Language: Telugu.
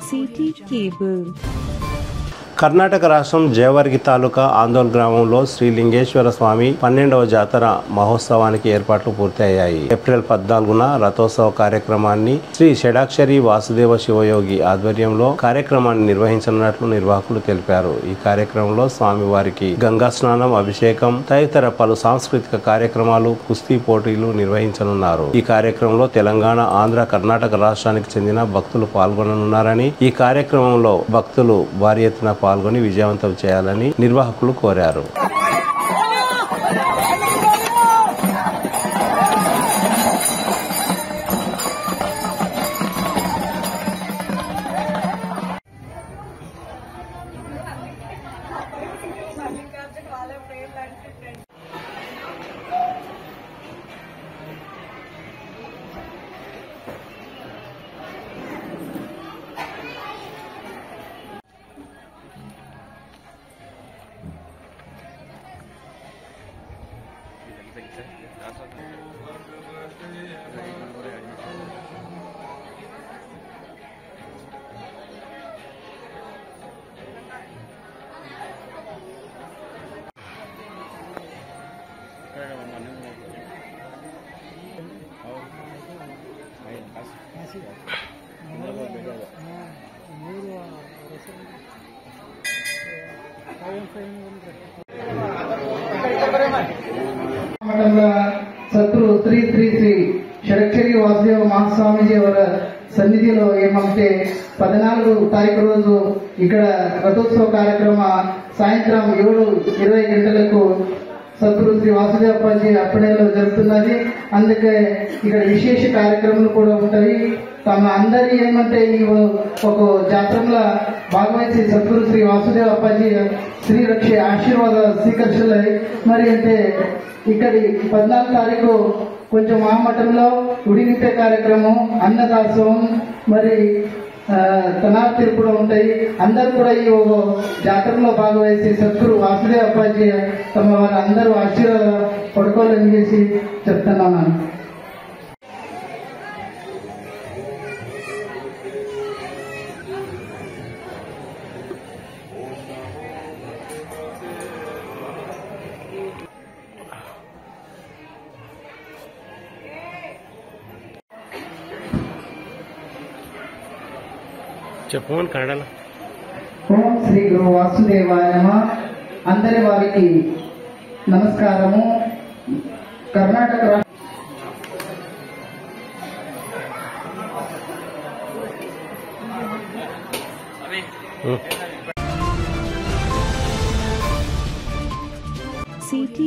City cable. కర్ణాటక రాష్ట్రం జేవర్గి తాలూకా ఆందోళ్ గ్రామంలో శ్రీలింగేశ్వర స్వామి 12వ జాతర మహోత్సవానికి ఏర్పాట్లు పూర్తి అయ్యాయి. ఏప్రిల్ 14న రథోత్సవ కార్యక్రమాన్ని శ్రీ షడాక్షరి వాసుదేవ శివయోగి ఆధ్వర్యంలో కార్యక్రమాన్ని నిర్వహించనున్నట్లు నిర్వాహకులు తెలిపారు. ఈ కార్యక్రమంలో స్వామివారికి గంగా స్నానం, అభిషేకం తదితర పలు సాంస్కృతిక కార్యక్రమాలు, కుస్తీ పోటీలు నిర్వహించనున్నారు. ఈ కార్యక్రమంలో తెలంగాణ, ఆంధ్ర, కర్ణాటక రాష్ట్రానికి చెందిన భక్తులు పాల్గొననున్నారని, ఈ కార్యక్రమంలో భక్తులు భారీ ఎత్తున పాల్గొని విజయవంతం చేయాలని నిర్వాహకులు కోరారు. ಸದ್ಗುರು ಶ್ರೀ ಶ್ರೀ ಶ್ರೀ షడాక్షరి వాసుదేవ మహాస్వామీజీ ಅವರ సన్నిధిలో ఏమంటే 14 తారీఖు రోజు ఇక్కడ రథోత్సవ కార్యక్రమ సాయంత్రం 7:20 గంటలకు సద్గురు శ్రీ వాసుదేవప్పాజీ అప్పనేలో జరుగుతున్నది. అందుకే ఇక్కడ విశేష కార్యక్రమాలు కూడా ఉంటాయి. తమ అందరి ఏమంటే ఈ ఒక జాతరలో భాగవహించి సద్గురు శ్రీ వాసుదేవ అప్పాజీ శ్రీ రక్ష ఆశీర్వాద స్వీకరించలే. మరి అంటే ఇక్కడి 14 తారీఖు కొంచెం మహామఠంలో ఉడినిపే కార్యక్రమం, అన్నదాసోహం, మరి తనార్తీలు కూడా ఉంటాయి. అందరూ కూడా ఈ జాతరలో భాగవహించి సద్గురు వాసుదేవ అప్పాజీ తమ వారు అందరూ ఆశీర్వాద పడుకోవాలని చేసి చెప్తున్నాను. చెప్పమని కన్నడలో. ఓం శ్రీ గురు వాసుదేవాయ నమః. అందరి వారికి నమస్కారము. కర్ణాటక సిటీ